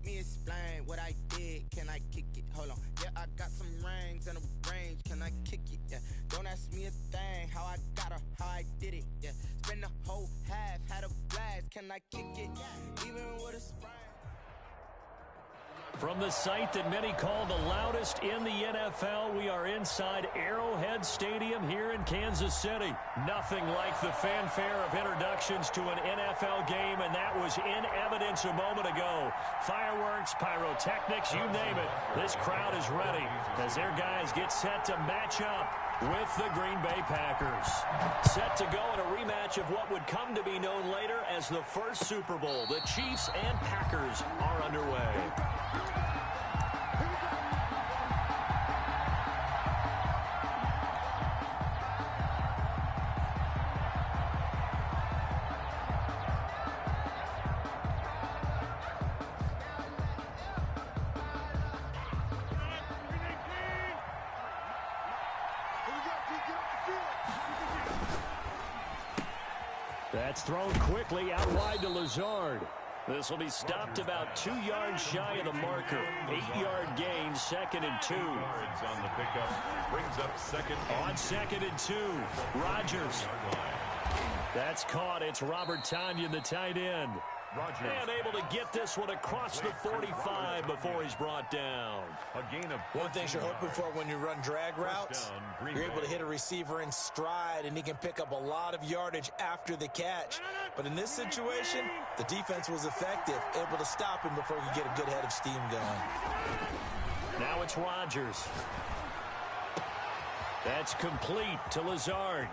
me explain what I did. Can I kick it? Hold on. Yeah, I got some rings and a range. Can I kick it? Yeah. Don't ask me a thing. How I got her, how I did it. Yeah. Spend the whole half, had a blast. Can I kick it? Even with a sprain. From the site that many call the loudest in the NFL, we are inside Arrowhead Stadium here in Kansas City. Nothing like the fanfare of introductions to an NFL game, and that was in evidence a moment ago. Fireworks, pyrotechnics, you name it. This crowd is ready as their guys get set to match up with the Green Bay Packers. Set to go in a rematch of what would come to be known later as the first Super Bowl. The Chiefs and Packers are underway. That's thrown quickly out wide to Lazard. This will be stopped about 2 yards shy of the marker. 8-yard gain, 2nd and 2. Yards on the pickup brings up second. On 2nd and 2, Rodgers. That's caught. It's Robert Tonyan, the tight end. Rodgers. And able to get this one across the 45 before he's brought down. A gain of one thing you're hoping for when you run drag routes, you're able to hit a receiver in stride, and he can pick up a lot of yardage after the catch. But in this situation, the defense was effective, able to stop him before he could get a good head of steam going. Now it's Rodgers. That's complete to Lazard.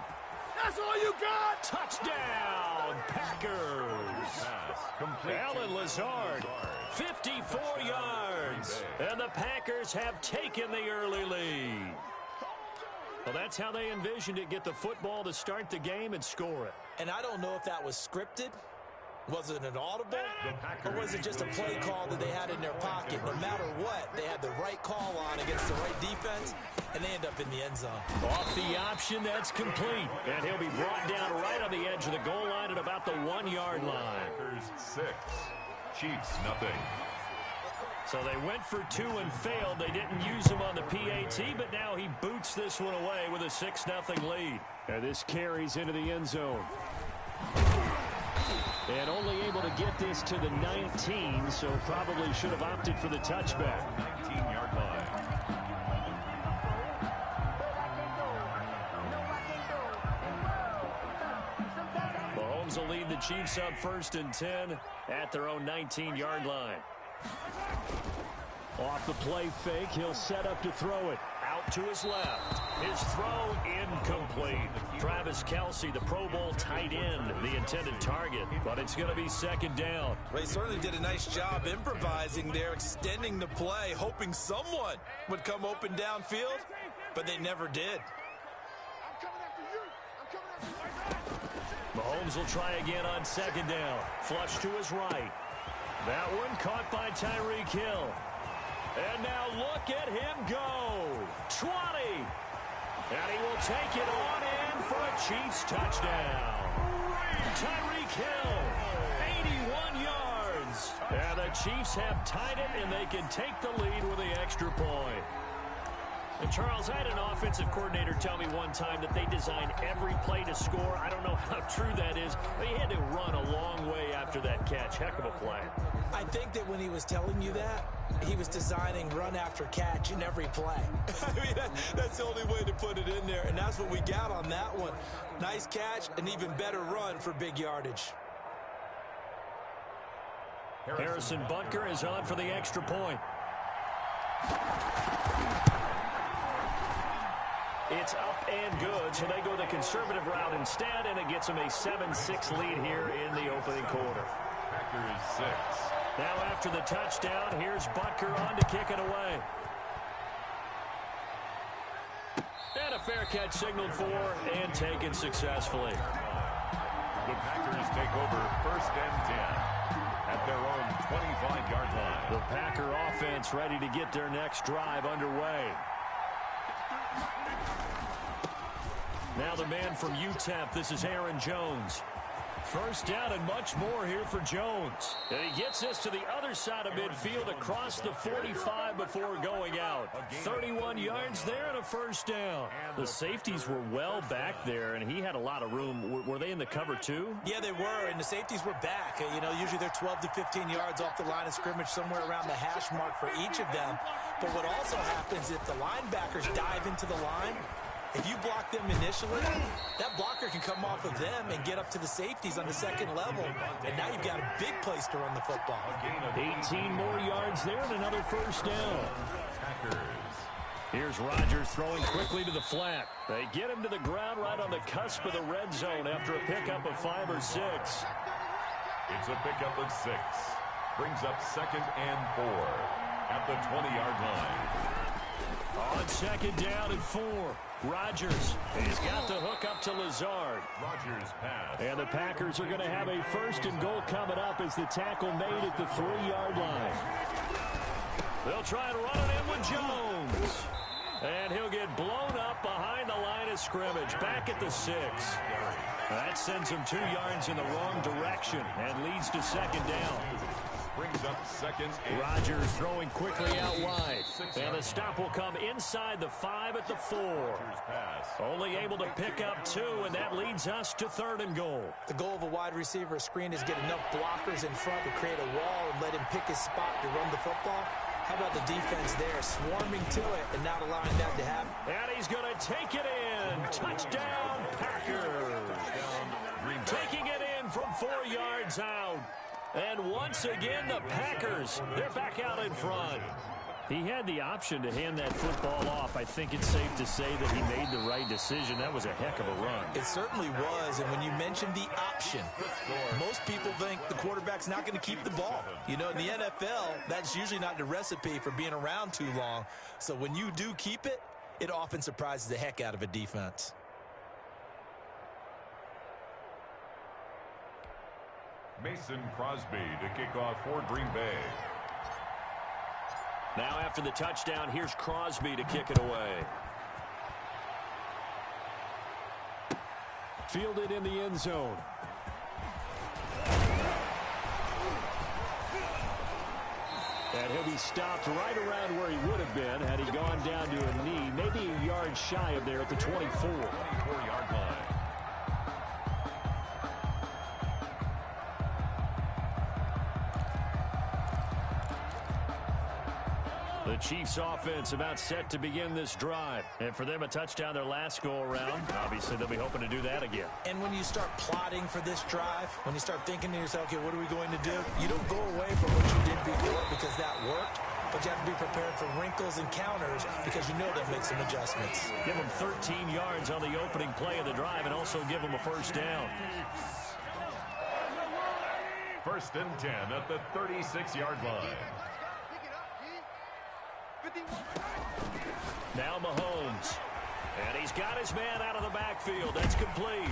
That's all you got! Touchdown, Packers! Alan Lazard, 54 yards. And the Packers have taken the early lead. Well, that's how they envisioned it. Get the football to start the game and score it. And I don't know if that was scripted. Was it an audible? Or was it just a play call that they had in their pocket? No matter what, they had the right call on against the right defense, and they end up in the end zone. Off the option, that's complete. And he'll be brought down right on the edge of the goal line at about the 1-yard line. Packers 6, Chiefs nothing. So they went for 2 and failed. They didn't use him on the PAT, but now he boots this one away with a 6-0 lead. And this carries into the end zone. And only able to get this to the 19, so probably should have opted for the touchback. 19-yard line. Mahomes will lead the Chiefs up 1st and 10 at their own 19-yard line. Off the play fake, he'll set up to throw it. Out to his left. His throw incomplete. Travis Kelce, the Pro Bowl tight end, the intended target. But it's going to be 2nd down. Well, he certainly did a nice job improvising there, extending the play, hoping someone would come open downfield, but they never did. Mahomes will try again on 2nd down. Flush to his right. That one caught by Tyreek Hill. And now look at him go. 20. And he will take it on in for a Chiefs touchdown. Tyreek Hill, 81 yards. And the Chiefs have tied it, and they can take the lead with the extra point. And Charles, I had an offensive coordinator tell me one time that they design every play to score. I don't know how true that is, but he had to run a long way after that catch. Heck of a play. I think that when he was telling you that, he was designing run after catch in every play. I mean, that's the only way to put it in there, and that's what we got on that one. Nice catch, an even better run for big yardage. Harrison Butker is on for the extra point. It's up and good, so they go the conservative route instead, and it gets them a 7-6 lead here in the opening quarter. Packers 6. Now after the touchdown, here's Butker on to kick it away. And a fair catch signaled for and taken successfully. The Packers take over 1st and 10 at their own 25-yard line. The Packer offense ready to get their next drive underway. Now the man from UTEP, this is Aaron Jones. First down and much more here for Jones. And he gets this to the other side of midfield across the 45 before going out. 31 yards there and a first down. The safeties were well back there, and he had a lot of room. Were they in the cover too? Yeah, they were, and the safeties were back. You know, usually they're 12 to 15 yards off the line of scrimmage, somewhere around the hash mark for each of them. But what also happens if the linebackers dive into the line, if you block them initially, that blocker can come off of them and get up to the safeties on the second level, and now you've got a big place to run the football. 18 more yards there and another first down. Here's Rodgers throwing quickly to the flat. They get him to the ground right on the cusp of the red zone after a pickup of 5 or 6. It's a pickup of 6. Brings up 2nd and 4 at the 20-yard line. On 2nd down and 4. Rodgers, he's got the hook up to Lazard. Rodgers pass. And the Packers are going to have a 1st and goal coming up as the tackle made at the 3-yard line. They'll try and run it in with Jones. And he'll get blown up behind the line of scrimmage, back at the 6. That sends him 2 yards in the wrong direction and leads to 2nd down. Brings up 2nd and Rodgers throwing quickly out wide. And the stop will come inside the 5 at the 4. Only able to pick up 2, and that leads us to 3rd and goal. The goal of a wide receiver screen is get enough blockers in front to create a wall and let him pick his spot to run the football. How about the defense there, swarming to it and not allowing that to happen? And he's going to take it in. Touchdown, Packers. Taking it in from 4 yards out. And once again, the Packers, they're back out in front. He had the option to hand that football off. I think it's safe to say that he made the right decision. That was a heck of a run. It certainly was, and when you mentioned the option, most people think the quarterback's not going to keep the ball. You know, in the NFL, that's usually not the recipe for being around too long. So when you do keep it, it often surprises the heck out of a defense. Mason Crosby to kick off for Green Bay. Now after the touchdown, here's Crosby to kick it away. Fielded in the end zone. And he'll be stopped right around where he would have been had he gone down to a knee, maybe a yard shy of there at the 24-yard line. The Chiefs offense about set to begin this drive. And for them, a touchdown their last go-around. Obviously, they'll be hoping to do that again. And when you start plotting for this drive, when you start thinking to yourself, okay, what are we going to do? You don't go away from what you did before because that worked. But you have to be prepared for wrinkles and counters because you know they'll make some adjustments. Give them 13 yards on the opening play of the drive and also give them a first down. 1st and 10 at the 36-yard line. Now Mahomes. And he's got his man out of the backfield. That's complete.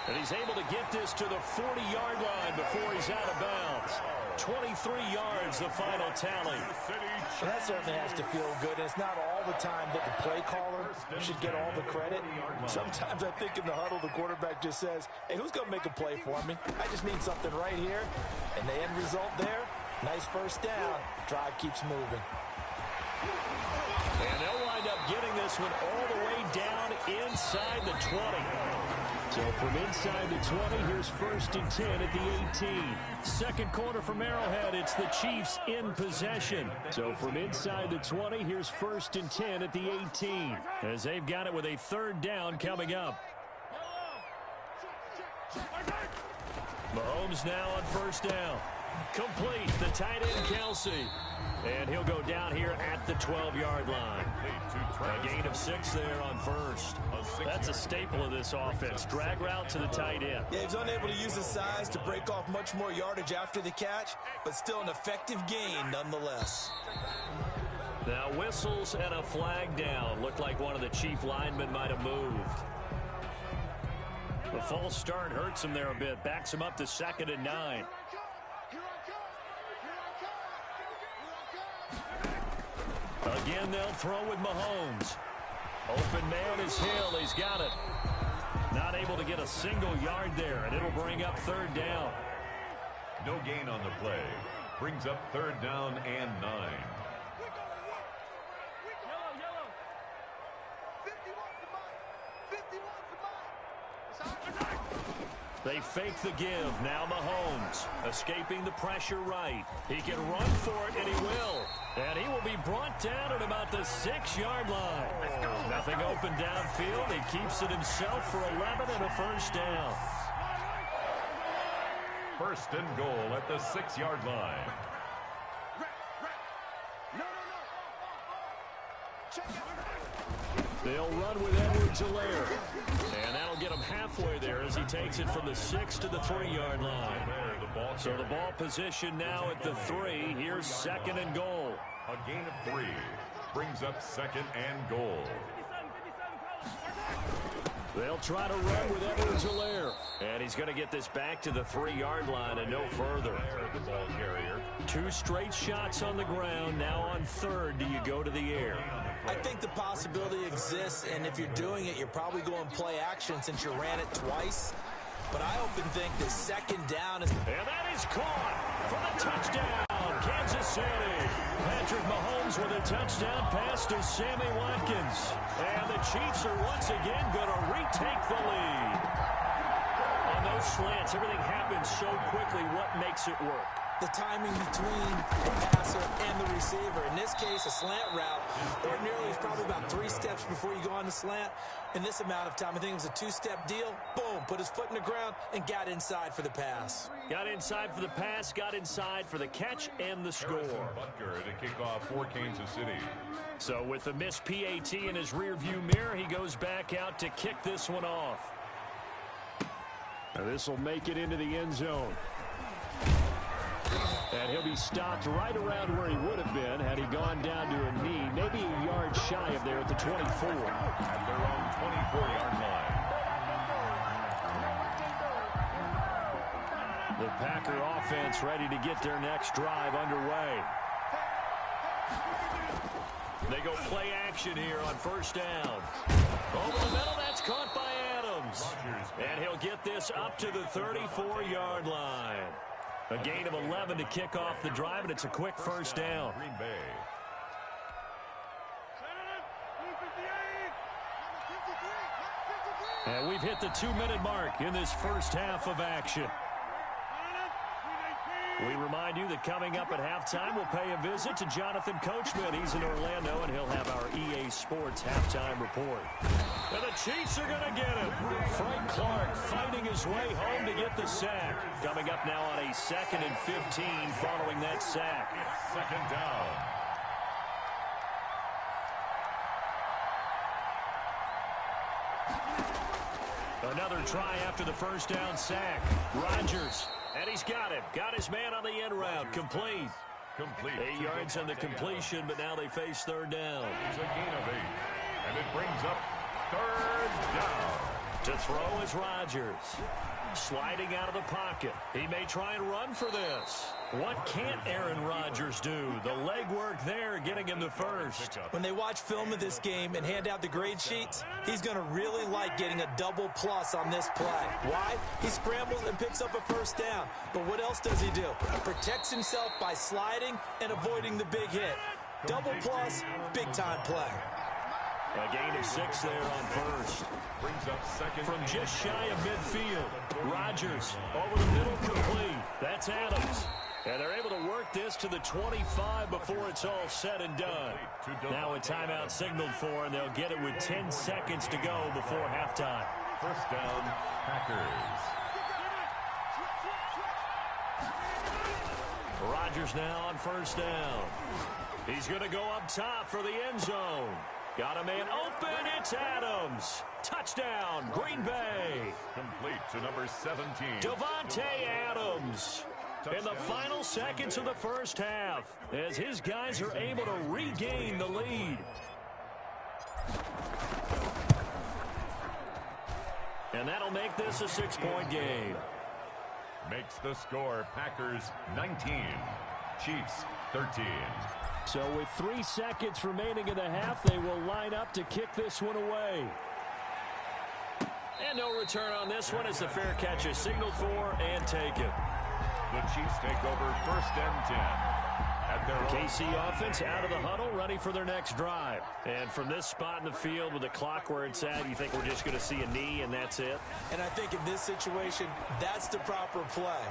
And he's able to get this to the 40-yard line before he's out of bounds. 23 yards, the final tally. That certainly has to feel good. And it's not all the time that the play caller should get all the credit. Sometimes I think in the huddle, the quarterback just says, hey, who's going to make a play for me? I just need something right here. And the end result there, nice first down. Drive keeps moving. And they'll wind up getting this one all the way down inside the 20. So from inside the 20, here's 1st and 10 at the 18. Second quarter from Arrowhead, it's the Chiefs in possession. So from inside the 20, here's 1st and 10 at the 18. As they've got it with a 3rd down coming up. Mahomes now on 1st down. Complete, the tight end Kelsey. And he'll go down here at the 12-yard line. A gain of 6 there on 1st. That's a staple of this offense. Drag route to the tight end. Yeah, he's unable to use his size to break off much more yardage after the catch, but still an effective gain nonetheless. Now whistles and a flag down. Looked like one of the Chief linemen might have moved. The false start hurts him there a bit. Backs him up to 2nd and 9. Again, they'll throw with Mahomes. Open man is Hill. He's got it. Not able to get a single yard there, and it'll bring up third down. No gain on the play. Brings up third down and 9. They fake the give. Now Mahomes escaping the pressure right. He can run for it, and he will. And he will be brought down at about the 6-yard line. Nothing open downfield. He keeps it himself for 11 and a first down. First and goal at the 6-yard line. They'll run with Edwards-Helaire. And that'll get him halfway there as he takes it from the 6 to the 3-yard line. So the ball position now at the 3. Here's second and goal. A gain of 3 brings up second and goal. They'll try to run with Edwards-Helaire. And he's going to get this back to the 3-yard line and no further. The ball carrier. 2 straight shots on the ground. Now on third, do you go to the air? I think the possibility exists, and if you're doing it, you're probably going play action since you ran it twice. But I often think that second down is... And that is caught for the touchdown, Kansas City. Patrick Mahomes with a touchdown pass to Sammy Watkins. And the Chiefs are once again going to retake the lead. On those slants, everything happens so quickly. What makes it work? The timing between the passer and the receiver. In this case, a slant route ordinarily is probably about 3 steps before you go on the slant. In this amount of time, I think it was a 2-step deal. Boom, put his foot in the ground and got inside for the pass. Got inside for the pass, got inside for the catch and the score. Butker to kick off for Kansas City. So with the missed PAT in his rearview mirror, he goes back out to kick this one off. Now this will make it into the end zone. And he'll be stopped right around where he would have been had he gone down to a knee, maybe a yard shy of there at the 24. At their own 24-yard line. The Packer offense ready to get their next drive underway. They go play action here on first down. Over the middle, that's caught by Adams. And he'll get this up to the 34-yard line. A gain of 11 to kick off the drive, and it's a quick first down. Green Bay. And we've hit the 2-minute mark in this first half of action. We remind you that coming up at halftime, we'll pay a visit to Jonathan Coachman. He's in Orlando, and he'll have our EA Sports halftime report. And the Chiefs are going to get him. Frank Clark fighting his way home to get the sack. Coming up now on a 2nd and 15 following that sack. It's second down. Another try after the first down sack. Rodgers. And he's got him. Got his man on the end route. Complete. 8 yards on the completion, but now they face third down. It's a gain of 8. And it brings up third down. To throw is Rodgers. Sliding out of the pocket. He may try and run for this. What can't Aaron Rodgers do? The leg work there getting him the first. When they watch film of this game and hand out the grade sheets, he's going to really like getting a double plus on this play. Why? He scrambles and picks up a first down. But what else does he do? Protects himself by sliding and avoiding the big hit. Double plus, big time play. A gain of 6 there on first. Brings up second. From just shy of midfield. Rodgers over the middle, complete. That's Adams. And they're able to work this to the 25 before it's all said and done. Now a timeout signaled for, and they'll get it with 10 seconds to go before halftime. First down, Packers. Rodgers now on first down. He's going to go up top for the end zone. Got a man open. It's Adams. Touchdown, Green Bay. Complete to number 17. Davante Adams. In the final seconds of the first half, as his guys are able to regain the lead. And that'll make this a 6-point game. Makes the score Packers 19, Chiefs 13. So with 3 seconds remaining in the half, they will line up to kick this one away. And no return on this one as the fair catch is signaled for and taken. The Chiefs take over 1st and 10. At their KC offense out of the huddle, ready for their next drive. And from this spot in the field with the clock where it's at, you think we're just going to see a knee and that's it? And I think in this situation, that's the proper play.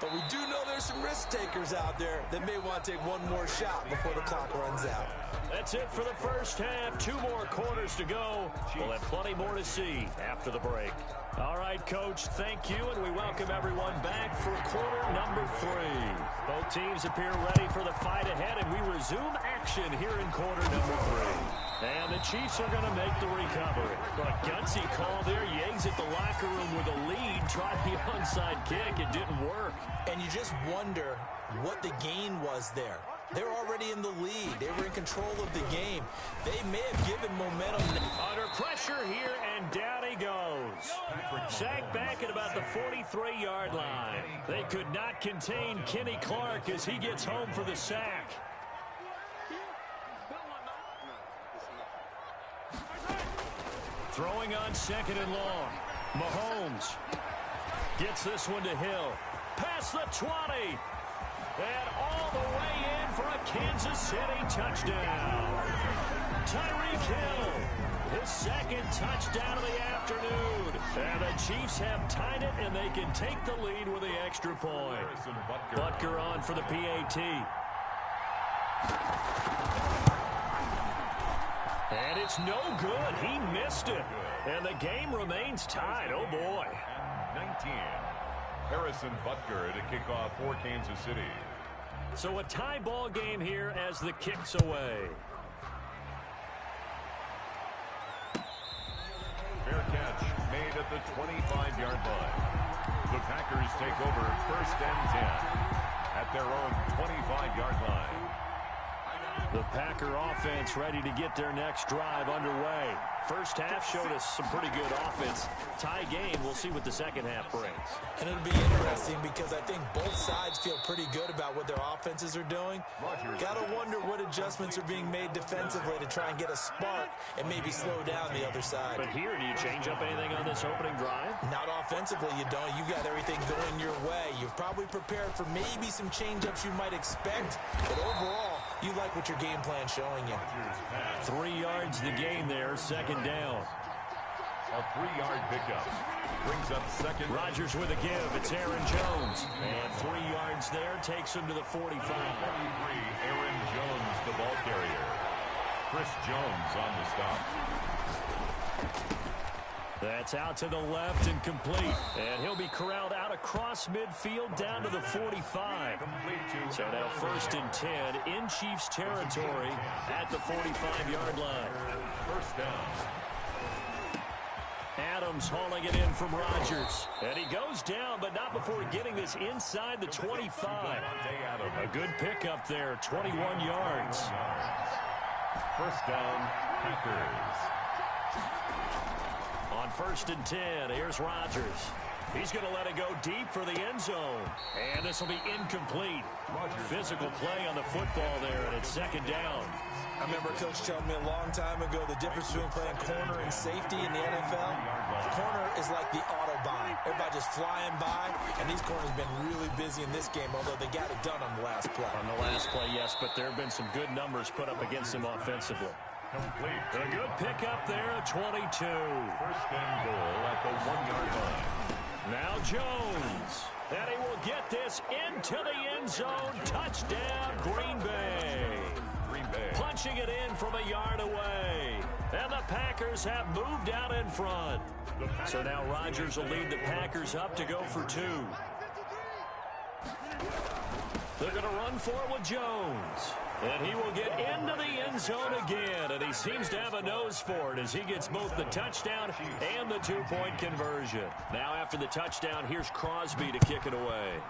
But we do know there's some risk takers out there that may want to take one more shot before the clock runs out. That's it for the first half. 2 more quarters to go. We'll have plenty more to see after the break. All right, Coach, thank you, and we welcome everyone back for quarter number 3. Both teams appear ready for the fight ahead, and we resume action here in quarter number 3. And the Chiefs are going to make the recovery. But gutsy call there. You exit the locker room with a lead. Tried the onside kick. It didn't work. And you just wonder what the gain was there. They're already in the lead. They were in control of the game. They may have given momentum. Under pressure here, and down he goes. Sacked back at about the 43-yard line. They could not contain Kenny Clark as he gets home for the sack. Throwing on 2nd and long. Mahomes gets this one to Hill. Past the 20. And all the way in for a Kansas City touchdown. Tyreek Hill, his 2nd touchdown of the afternoon. And the Chiefs have tied it, and they can take the lead with the extra point. Butker on for the PAT. And it's no good. He missed it. And the game remains tied. Oh, boy. 19. Harrison Butker to kick off for Kansas City. So a tie ball game here as the kick's away. Fair catch made at the 25-yard line. The Packers take over 1st and 10 at their own 25-yard line. The Packer offense ready to get their next drive underway. First half showed us some pretty good offense. Tie game, we'll see what the second half brings. And it'll be interesting because I think both sides feel pretty good about what their offenses are doing. Got to wonder what adjustments are being made defensively to try and get a spark and maybe slow down the other side. But here, do you change up anything on this opening drive? Not offensively, you don't. You've got everything going your way. You've probably prepared for maybe some change-ups you might expect, but overall, you like what your game plan's showing you. 3 yards the game there, 2nd down. A 3-yard pickup brings up 2nd. Rodgers with a give. It's Aaron Jones. And 3 yards there takes him to the 45. 43, Aaron Jones, the ball carrier. Chris Jones on the stop. That's out to the left and complete. And he'll be corralled out across midfield down to the 45. So now 1st and 10 in Chiefs territory at the 45-yard line. 1st down. Adams hauling it in from Rodgers. And he goes down, but not before getting this inside the 25. A good pickup there, 21 yards. 1st down, Packers. On 1st and 10, here's Rodgers. He's going to let it go deep for the end zone. And this will be incomplete. Physical play on the football there, and it's 2nd down. I remember Coach telling me a long time ago the difference between playing corner and safety in the NFL. Corner is like the Autobahn. Everybody just flying by, and these corners have been really busy in this game, although they got it done on the last play. On the last play, yes, but there have been some good numbers put up against them offensively. Complete. A good pickup there, 22. 1st and goal at the 1-yard line. Now Jones. And he will get this into the end zone. Touchdown, Green Bay. Punching it in from a yard away. And the Packers have moved out in front. So now Rodgers will lead the Packers up to go for 2. They're going to run for it with Jones. And he will get into the end zone again. And he seems to have a nose for it as he gets both the touchdown and the 2-point conversion. Now after the touchdown, here's Crosby to kick it away.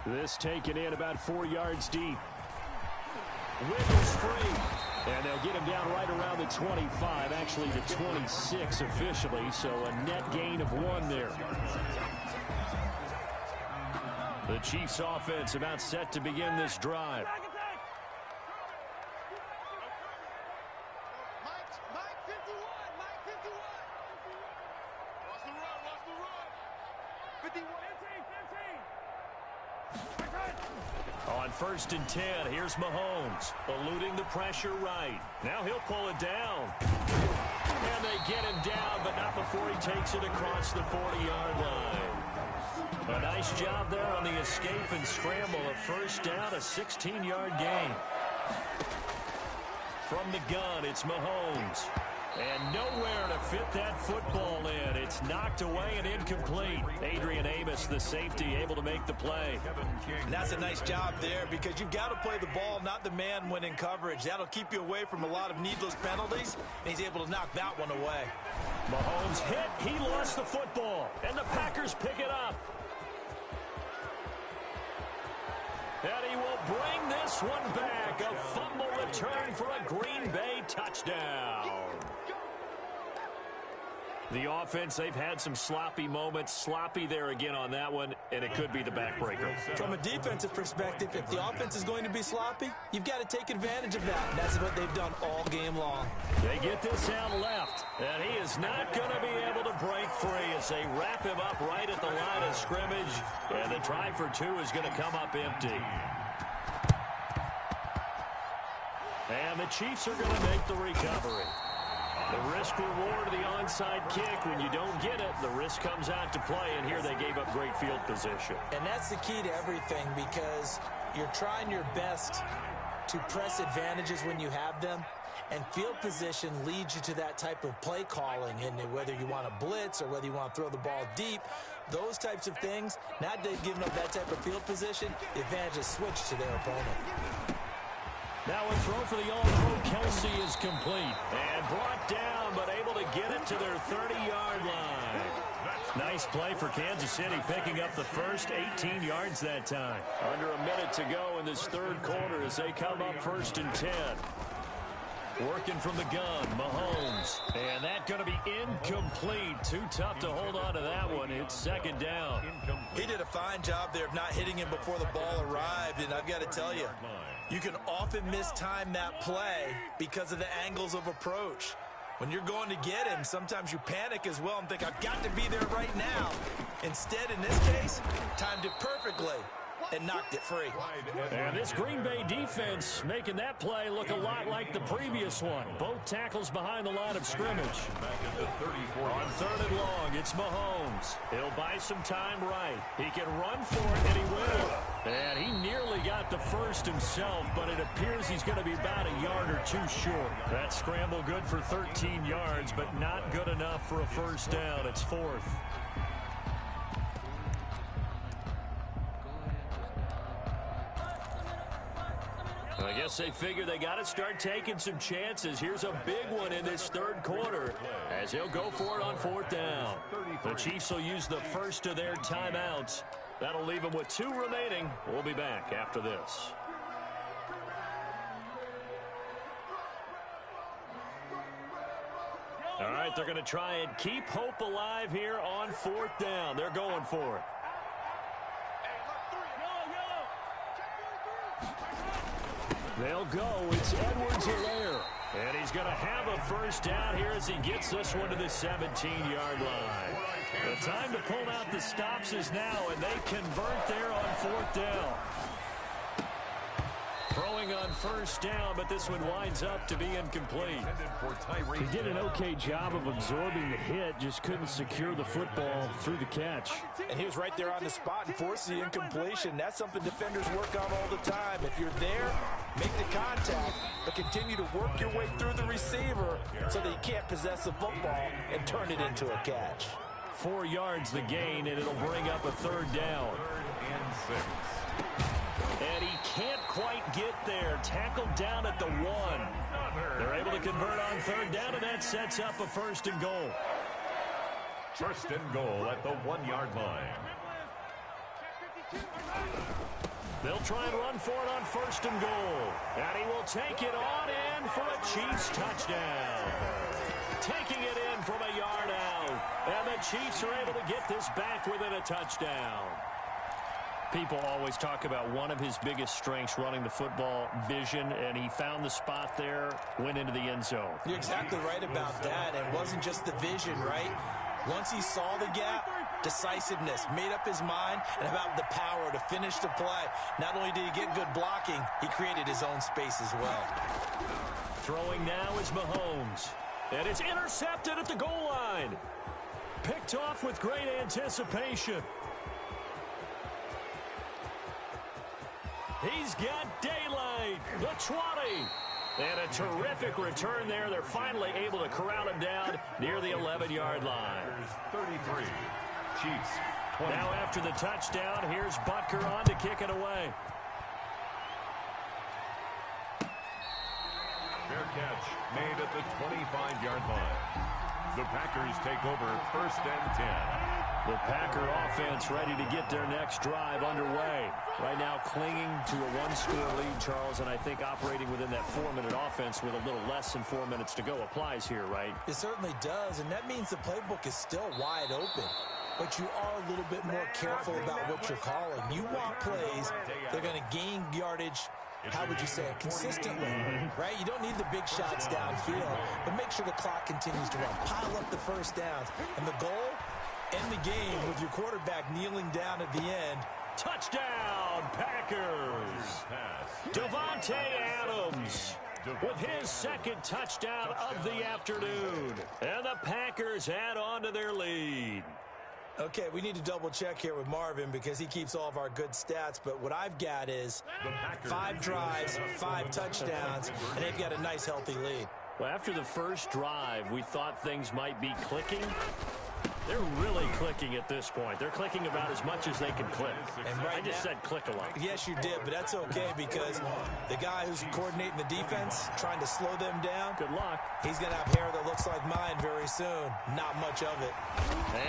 This taken in about 4 yards deep. Wiggles free. And they'll get him down right around the 25, actually the 26 officially, so a net gain of 1 there. The Chiefs offense about set to begin this drive. On 1st and 10, here's Mahomes, eluding the pressure right. Now he'll pull it down. And they get him down, but not before he takes it across the 40-yard line. A nice job there on the escape and scramble. A first down, a 16-yard gain. From the gun, it's Mahomes. And nowhere to fit that football in. It's knocked away and incomplete. Adrian Amos, the safety, able to make the play. And that's a nice job there because you've got to play the ball, not the man when in coverage. That'll keep you away from a lot of needless penalties, and he's able to knock that one away. Mahomes hit. He lost the football, and the Packers pick it up. And he will bring this one back. A fumble return for a Green Bay touchdown. The offense, they've had some sloppy moments. Sloppy there again on that one, and it could be the backbreaker. From a defensive perspective, if the offense is going to be sloppy, you've got to take advantage of that. And that's what they've done all game long. They get this out left, and he is not going to be able to break free as they wrap him up right at the line of scrimmage. And the try for two is going to come up empty. And the Chiefs are going to make the recovery. The risk-reward of the onside kick, when you don't get it, the risk comes out to play, and here they gave up great field position. And that's the key to everything because you're trying your best to press advantages when you have them, and field position leads you to that type of play calling, and whether you want to blitz or whether you want to throw the ball deep, those types of things, now they've given up that type of field position, the advantage is switched to their opponent. Now a throw for the All-Pro Kelsey is complete. And brought down, but able to get it to their 30-yard line. Nice play for Kansas City, picking up the first 18 yards that time. Under a minute to go in this third quarter as they come up 1st and 10. Working from the gun, Mahomes. And that's going to be incomplete. Too tough to hold on to that one. It's 2nd down. He did a fine job there of not hitting him before the ball arrived. And I've got to tell you, you can often mistime that play because of the angles of approach. When you're going to get him, sometimes you panic as well and think, I've got to be there right now. Instead, in this case, timed it perfectly and knocked it free. And this Green Bay defense making that play look a lot like the previous one. Both tackles behind the line of scrimmage. On 3rd and long, it's Mahomes. He'll buy some time right. He can run for it, and he will. And he nearly got the first himself, but it appears he's going to be about a yard or two short. That scramble good for 13 yards, but not good enough for a first down. It's 4th. I guess they figure they got to start taking some chances. Here's a big one in this third quarter as he'll go for it on 4th down. The Chiefs will use the first of their timeouts. That'll leave them with 2 remaining. We'll be back after this. All right, they're going to try and keep hope alive here on 4th down. They're going for it. They'll go. It's Edwards-Helaire. And he's going to have a first down here as he gets this one to the 17-yard line. The time to pull out the stops is now, and they convert there on 4th down. Throwing on first down, but this one winds up to be incomplete. He did an okay job of absorbing the hit, just couldn't secure the football through the catch. And he was right there on the spot and forced the incompletion. That's something defenders work on all the time. If you're there, make the contact, but continue to work your way through the receiver so that you can't possess the football and turn it into a catch. 4 yards the gain, and it'll bring up a 3rd down. 3rd and 6. And he can't quite get there. Tackled down at the 1. They're able to convert on 3rd down, and that sets up a 1st and goal. 1st and goal at the 1-yard line. They'll try and run for it on 1st and goal. And he will take it on in for a Chiefs touchdown. Taking it in from a yard out. And the Chiefs are able to get this back within a touchdown. People always talk about one of his biggest strengths, running the football, vision, and he found the spot there, went into the end zone. You're exactly right about that. It wasn't just the vision, right? Once he saw the gap, decisiveness, made up his mind, and about the power to finish the play. Not only did he get good blocking, he created his own space as well. Throwing now is Mahomes. And it's intercepted at the goal line. Picked off with great anticipation. He's got daylight. The 20. And a terrific return there. They're finally able to corral him down near the 11-yard line. 33. Chiefs 20. Now after the touchdown, here's Butker on to kick it away. Fair catch made at the 25-yard line. The Packers take over 1st and 10. The Packer offense ready to get their next drive underway. Right now clinging to a one-score lead, Charles, and I think operating within that 4-minute offense with a little less than 4 minutes to go applies here, right? It certainly does, and that means the playbook is still wide open. But you are a little bit more careful about what you're calling. You want plays that are going to gain yardage, how would you say it, consistently, right? You don't need the big shots downfield, but make sure the clock continues to run. Pile up the first downs. And the goal, end the game with your quarterback kneeling down at the end. Touchdown, Packers! Davante Adams with his second touchdown of the afternoon. And the Packers add on to their lead. Okay, we need to double check here with Marvin because he keeps all of our good stats, but what I've got is 5 drives, 5 touchdowns, and they've got a nice healthy lead. Well, after the first drive, we thought things might be clicking. They're really clicking at this point. They're clicking about as much as they can click. And right I just said click a lot. Yes, you did, but that's okay because the guy who's coordinating the defense, trying to slow them down, good luck. He's going to have hair that looks like mine very soon. Not much of it.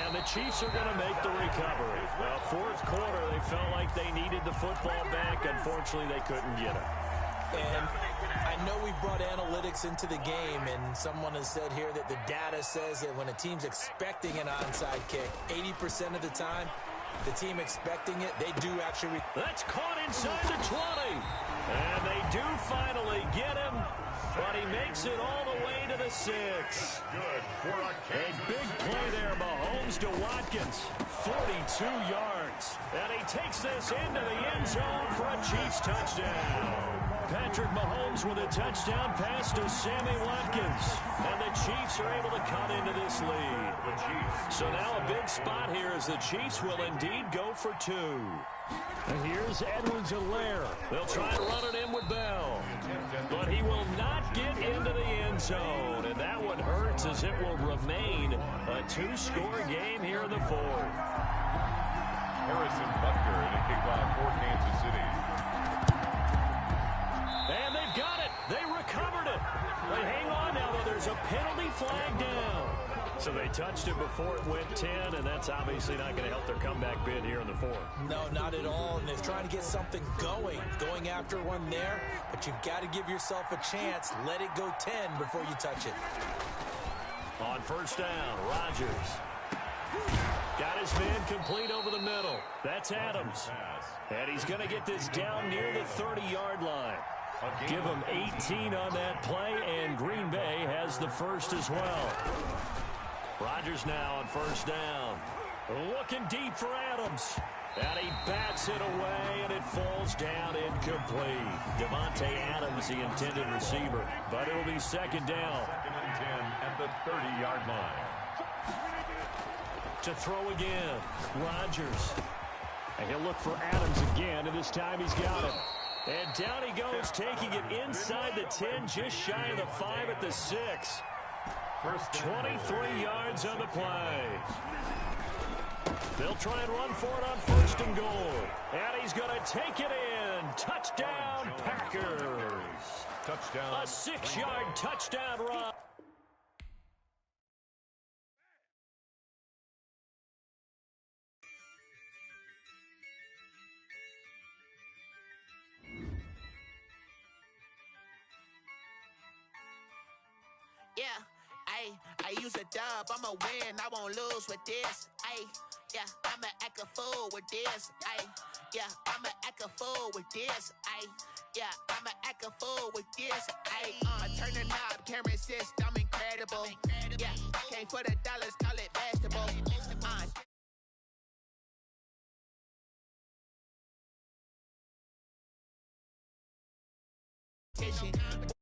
And the Chiefs are going to make the recovery. Well, 4th quarter, they felt like they needed the football back. Unfortunately, they couldn't get it. And I know we brought analytics into the game, and someone has said here that the data says that when a team's expecting an onside kick, 80% of the time, the team expecting it, they do actually... That's caught inside the 20. And they do finally get him, but he makes it all the way to the 6. Good for a big play there, Mahomes to Watkins, 42 yards. And he takes this into the end zone for a Chiefs touchdown. Patrick Mahomes with a touchdown pass to Sammy Watkins. And the Chiefs are able to cut into this lead. So now a big spot here as the Chiefs will indeed go for 2. And here's Edwards-Helaire. They'll try and run it in with Bell. But he will not get into the end zone. And that one hurts as it will remain a 2-score game here in the 4th. Harrison Butker in a kickoff for Kansas City. And they've got it. They recovered it. But hang on now, though. There's a penalty flag down. So they touched it before it went 10, and that's obviously not going to help their comeback bid here in the 4th. No, not at all. And they're trying to get something going after one there. But you've got to give yourself a chance. Let it go 10 before you touch it. On 1st down, Rodgers. Got his man complete over the middle. That's Adams. And he's going to get this down near the 30-yard line. Give him 18 on that play, and Green Bay has the first as well. Rodgers now on 1st down. Looking deep for Adams. And he bats it away, and it falls down incomplete. Davante Adams, the intended receiver. But it'll be 2nd down. 2nd and 10 at the 30-yard line. To throw again, Rodgers. And he'll look for Adams again, and this time he's got him. And down he goes, taking it inside the 10, just shy of the 5 at the 6. 23 yards on the play. They'll try and run for it on 1st and goal. And he's going to take it in. Touchdown, Packers. Touchdown. A 6-yard touchdown run. Yeah, I use a dub, I'ma win, I won't lose with this. Yeah, I'ma act a fool with this. Yeah, I'ma act a fool with this. Yeah, I'ma act a fool with this. I turn the knob, can't resist, I'm incredible. Yeah, came for the dollars, call it vegetable. situation.